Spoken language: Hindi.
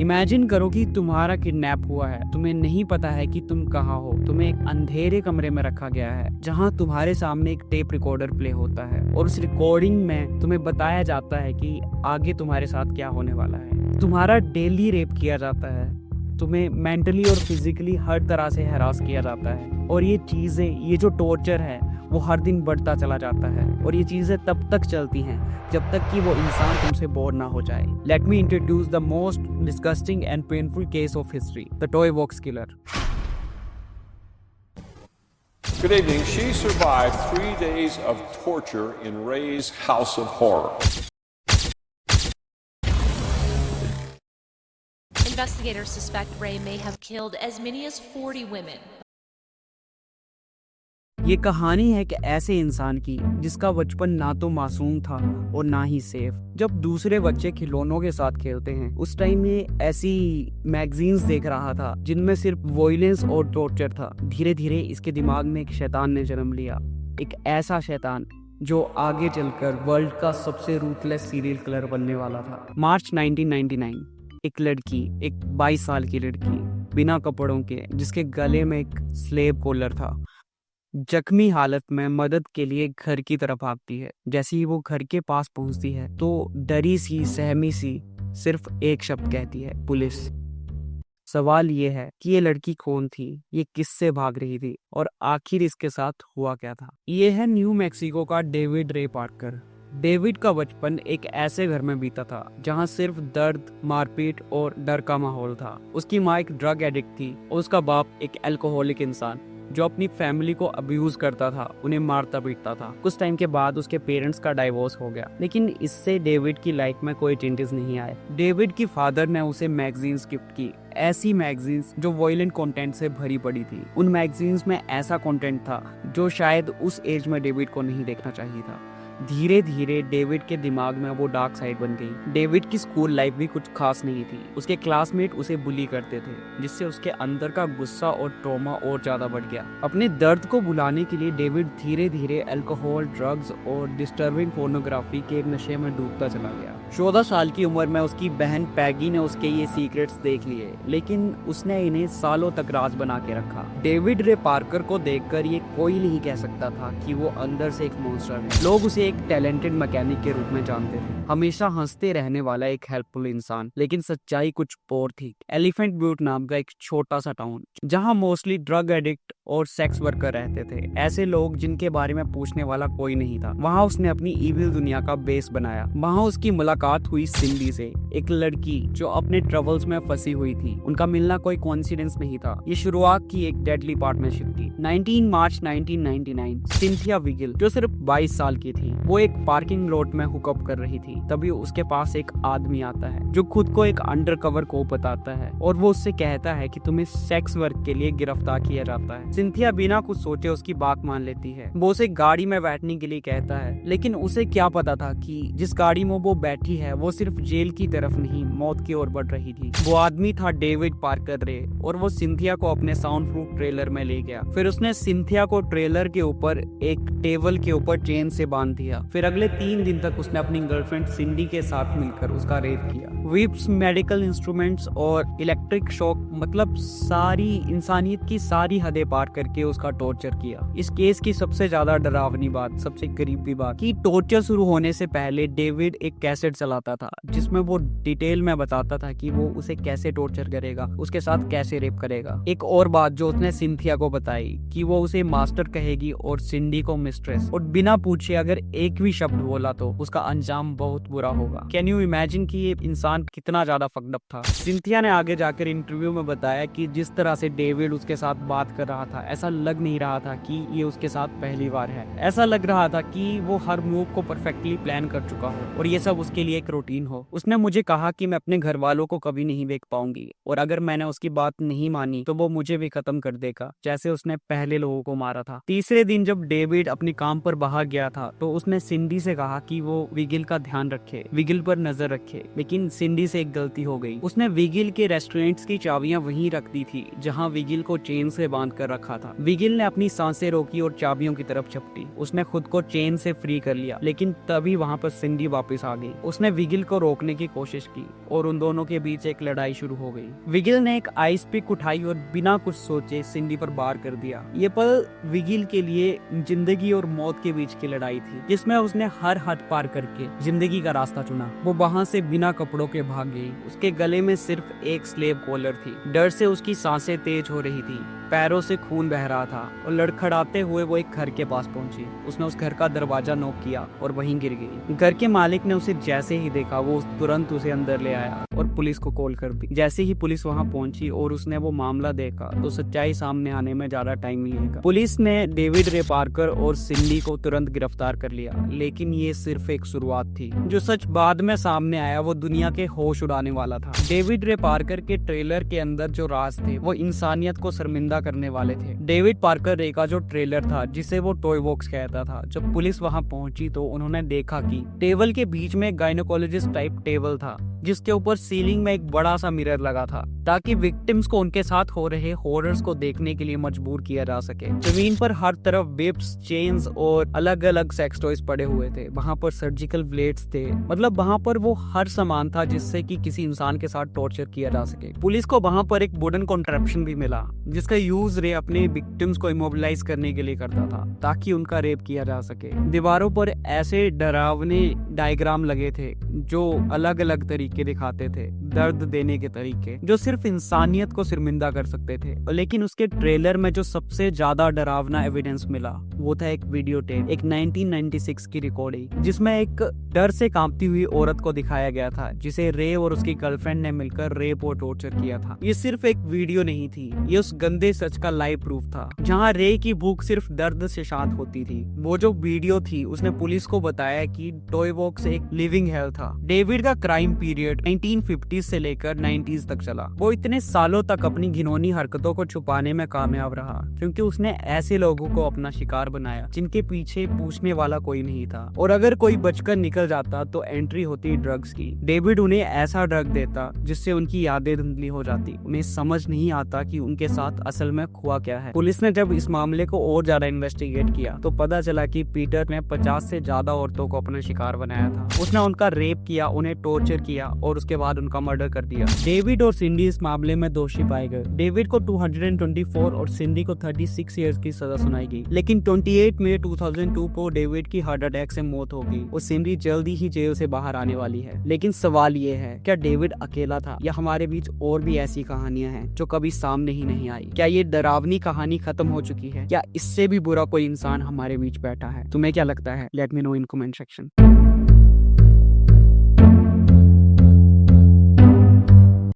इमेजिन करो कि तुम्हारा किडनैप हुआ है, तुम्हें नहीं पता है कि तुम कहाँ हो, तुम्हें एक अंधेरे कमरे में रखा गया है जहाँ तुम्हारे सामने एक टेप रिकॉर्डर प्ले होता है और उस रिकॉर्डिंग में तुम्हें बताया जाता है कि आगे तुम्हारे साथ क्या होने वाला है। तुम्हारा डेली रेप किया जाता है, तुम्हें मेंटली और फिजिकली हर तरह से हरास किया जाता है और ये चीज़ें, ये जो टॉर्चर है वो हर दिन बढ़ता चला जाता है और ये चीज़ें तब तक चलती हैं जब तक कि वो इंसान तुमसे बोर ना हो जाए। Let me introduce the most disgusting and painful case of history, the toy box killer. Good evening. She survived 3 days of torture in Ray's House of Horror. Investigators suspect Ray may have killed as many as 40 women. ये कहानी है कि ऐसे इंसान की जिसका बचपन ना तो मासूम था और ना ही सेफ। जब दूसरे बच्चे खिलौनों के साथ खेलते हैं उस टाइम ये ऐसी मैगजीन्स देख रहा था जिनमें सिर्फ वॉयलेंस और टॉर्चर था। धीरे धीरे इसके दिमाग में एक शैतान ने जन्म लिया, एक ऐसा शैतान जो आगे चलकर वर्ल्ड का सबसे रूथलेस सीरियल किलर बनने वाला था। मार्च 1999, एक लड़की, एक 22 साल की लड़की बिना कपड़ों के, जिसके गले में एक स्लेव कॉलर था, जख्मी हालत में मदद के लिए घर की तरफ भागती है। जैसे ही वो घर के पास पहुंचती है तो डरी सी, सहमी सी सिर्फ एक शब्द कहती है, पुलिस। सवाल ये है कि ये लड़की कौन थी, ये किससे भाग रही थी और आखिर इसके साथ हुआ क्या था। ये है न्यू मैक्सिको का डेविड रे पार्कर। डेविड का बचपन एक ऐसे घर में बीता था जहां सिर्फ दर्द, मारपीट और डर का माहौल था। उसकी माँ एक ड्रग एडिक्ट थी और उसका बाप एक अल्कोहलिक इंसान जो अपनी फैमिली को अब्यूज करता था, उन्हें मारता पीटता था। कुछ टाइम के बाद उसके पेरेंट्स का डाइवोर्स हो गया, लेकिन इससे डेविड की लाइफ में कोई चेंजेस नहीं आए। डेविड की फादर ने उसे मैगजीन्स गिफ्ट की, ऐसी मैगजीन्स जो वॉयलेंट कंटेंट से भरी पड़ी थी। उन मैगजीन्स में ऐसा कंटेंट था जो शायद उस एज में डेविड को नहीं देखना चाहिए था। धीरे धीरे डेविड के दिमाग में वो डार्क साइड बन गई। डेविड की स्कूल लाइफ भी कुछ खास नहीं थी। उसके क्लासमेट उसे बुली करते थे, जिससे उसके अंदर का गुस्सा और ट्रॉमा और ज्यादा बढ़ गया। अपने दर्द को भुलाने के लिए डेविड धीरे धीरे अल्कोहल, ड्रग्स और डिस्टर्बिंग फोर्नोग्राफी के एक नशे में डूबता चला गया। 14 साल की उम्र में उसकी बहन पैगी ने उसके ये सीक्रेट्स देख लिए, लेकिन उसने इन्हें सालों तक राज बना के रखा। डेविड रे पार्कर को देखकर ये कोई नहीं कह सकता था कि वो अंदर से एक मॉन्स्टर है। लोग उसे एक टैलेंटेड मैकेनिक के रूप में जानते थे, हमेशा हंसते रहने वाला एक हेल्पफुल इंसान। लेकिन सच्चाई कुछ और थी। एलिफेंट ब्यूट नाम का एक छोटा सा टाउन जहां मोस्टली ड्रग एडिक्ट और सेक्स वर्कर रहते थे, ऐसे लोग जिनके बारे में पूछने वाला कोई नहीं था, वहां उसने अपनी इविल दुनिया का बेस बनाया। वहां उसकी मुलाकात हुई सिंडी से, एक लड़की जो अपने ट्रबल्स में फंसी हुई थी। उनका मिलना कोई कोइंसिडेंस नहीं था, ये शुरुआत की एक डेडली पार्टनरशिप थी। 19 मार्च 1999, सिंथिया विगिल जो सिर्फ 22 साल की थी, वो एक पार्किंग लॉट में हुकअप कर रही थी। तभी उसके पास एक आदमी आता है जो खुद को एक अंडरकवर को बताता है और वो उससे कहता है कि तुम्हें सेक्स वर्क के लिए गिरफ्तार किया जाता है। सिंथिया बिना कुछ सोचे उसकी बात मान लेती है। वो उसे गाड़ी में बैठने के लिए कहता है, लेकिन उसे क्या पता था कि जिस गाड़ी में वो बैठी है वो सिर्फ जेल की तरफ नहीं, मौत की ओर बढ़ रही थी। वो आदमी था डेविड पार्कर रे और वो सिंथिया को अपने साउंड प्रूफ ट्रेलर में ले गया। फिर उसने सिंथिया को ट्रेलर के ऊपर एक टेबल के ऊपर चेन से बांध दिया। फिर अगले 3 दिन तक उसने अपनी गर्लफ्रेंड सिंडी के साथ मिलकर उसका रेप किया। विप्स, मेडिकल इंस्ट्रूमेंट्स और इलेक्ट्रिक शॉक, मतलब सारी इंसानियत की सारी हदें पार करके उसका टॉर्चर किया। इस केस की सबसे ज्यादा डरावनी बात, सबसे करीबी बात कि टॉर्चर शुरू होने से पहले डेविड एक कैसेट चलाता था जिसमें वो डिटेल में बताता था कि वो उसे कैसे टॉर्चर करेगा, उसके साथ कैसे रेप करेगा। एक और बात जो उसने सिंथिया को बताई कि वो उसे मास्टर कहेगी और सिंडी को मिस्ट्रेस, और बिना पूछे अगर एक भी शब्द बोला तो उसका अंजाम बहुत बुरा होगा। कैन यू इमेजिन कि ये इंसान कितना ज्यादा फक्ड अप था। सिंथिया ने आगे जाकर इंटरव्यू में बताया कि जिस तरह से डेविड उसके साथ बात कर रहा था, ऐसा लग नहीं रहा था कि ये उसके साथ पहली बार है। ऐसा लग रहा था कि वो हर मूव को परफेक्टली प्लान कर चुका हो और ये सब उसके लिए एक रूटीन हो। उसने मुझे कहा कि मैं अपने घर वालों को कभी नहीं देख पाऊंगी और अगर मैंने उसकी बात नहीं मानी तो वो मुझे भी खत्म कर देगा, जैसे उसने पहले लोगों को मारा था। तीसरे दिन जब डेविड अपने काम पर बाहर गया था तो उसने सिंडी से कहा कि वो विगिल का ध्यान रखे, विगिल पर नजर रखे, लेकिन सिंडी से एक गलती हो गई। उसने विगिल के रेस्टोरेंट्स की चाबियां वहीं रख दी थी जहां विगिल को चेन से बांध कर रखा था। विगिल ने अपनी सांसें रोकी और चाबियों की तरफ झपटी। उसने खुद को चेन से फ्री कर लिया, लेकिन तभी वहां पर सिंडी वापस आ गई। उसने विगिल को रोकने की कोशिश की और उन दोनों के बीच एक लड़ाई शुरू हो गई। विगिल ने एक आइस पिक उठाई और बिना कुछ सोचे सिंडी पर वार कर दिया। ये पल विगिल के लिए जिंदगी और मौत के बीच की लड़ाई थी, जिसमें उसने हर हद पार करके जिंदगी का रास्ता चुना। वो वहां से बिना कपड़ों के भाग गई। उसके गले में सिर्फ एक स्लेव कॉलर थी। डर से उसकी सांसें तेज हो रही थी, पैरों से खून बह रहा था और लड़खड़ाते हुए वो एक घर के पास पहुंची। उसने उस घर का दरवाजा नॉक किया और वहीं गिर गई। घर के मालिक ने उसे जैसे ही देखा वो तुरंत उसे अंदर ले आया और पुलिस को कॉल कर दी। जैसे ही पुलिस वहां पहुंची और उसने वो मामला देखा तो सच्चाई सामने आने में ज्यादा टाइम नहीं लगा। पुलिस ने डेविड रे पार्कर और सिंडी को तुरंत गिरफ्तार कर लिया, लेकिन ये सिर्फ एक शुरुआत थी। जो सच बाद में सामने आया वो दुनिया के होश उड़ाने वाला था। डेविड रे पार्कर के ट्रेलर के अंदर जो राज थे वो इंसानियत को शर्मिंदा करने वाले थे। डेविड पार्कर रे का जो ट्रेलर था, जिसे वो टॉय बॉक्स कहता था, जब पुलिस वहां पहुंची तो उन्होंने देखा कि टेबल के बीच में गायनोकोलॉजिस्ट टाइप टेबल था, जिसके ऊपर सीलिंग में एक बड़ा सा मिरर लगा था ताकि विक्टिम्स को उनके साथ हो रहे हॉरर्स को देखने के लिए मजबूर किया जा सके। जमीन पर हर तरफ विप्स, चेन्स और अलग अलग सेक्स टॉयज पड़े हुए थे। वहां पर सर्जिकल ब्लेड्स थे, मतलब वहां पर वो हर सामान था जिससे कि किसी इंसान के साथ टॉर्चर किया जा सके। पुलिस को वहां पर एक वुडन कॉन्ट्रैप्शन भी मिला जिसका यूज रे अपने विक्टिम्स को इमोबिलाइज करने के लिए करता था ताकि उनका रेप किया जा सके। दीवारों पर ऐसे डरावने डायग्राम लगे थे जो अलग अलग तरीके दिखाते थे, दर्द देने के तरीके जो सिर्फ इंसानियत को शर्मिंदा कर सकते थे। लेकिन उसके ट्रेलर में जो सबसे ज्यादा डरावना एविडेंस मिला वो था एक वीडियो टेप, एक 1996 की रिकॉर्डिंग जिसमें एक डर से कांपती हुई औरत को दिखाया गया था जिसे रे और उसकी गर्लफ्रेंड ने मिलकर रेप और टॉर्चर किया था। ये सिर्फ एक वीडियो नहीं थी, ये उस गंदे सच का लाइव प्रूफ था। जहां रे की भूख सिर्फ दर्द से शांत होती थी। वो जो वीडियो थी उसने पुलिस को बताया कि टॉय बॉक्स एक लिविंग हेल था। डेविड का क्राइम पीरियड 1950 से लेकर 90s तक चला। वो इतने सालों तक अपनी घिनौनी हरकतों को छुपाने में कामयाब रहा क्योंकि उसने ऐसे लोगों को अपना शिकार बनाया जिनके पीछे पूछने वाला कोई नहीं था, और अगर कोई बचकर निकल जाता तो एंट्री होती ड्रग्स की। डेविड उन्हें ऐसा ड्रग देता जिससे उनकी यादें धुंधली हो जाती। उन्हें समझ नहीं आता कि उनके साथ असल में हुआ क्या है। पुलिस ने जब इस मामले को और ज्यादा इन्वेस्टिगेट किया तो पता चला कि पीटर ने 50 से ज्यादा औरतों को अपना शिकार बनाया था। उसने उनका रेप किया, उन्हें टॉर्चर किया और उसके बाद उनका मर्डर कर दिया। डेविड और सिंडी इस मामले में दोषी पाए गए। डेविड को 224 और सिंडी को 36 इयर्स की सजा सुनाई गई। लेकिन 28 मई 2002 को डेविड की हार्ट अटैक से मौत हो गई और सिंडी जल्दी ही जेल से बाहर आने वाली है। लेकिन सवाल ये है, क्या डेविड अकेला था या हमारे बीच और भी ऐसी कहानियां हैं जो कभी सामने ही नहीं आई? क्या ये डरावनी कहानी खत्म हो चुकी है? क्या इससे भी बुरा कोई इंसान हमारे बीच बैठा है? तुम्हें क्या लगता है? Let me know in comment section.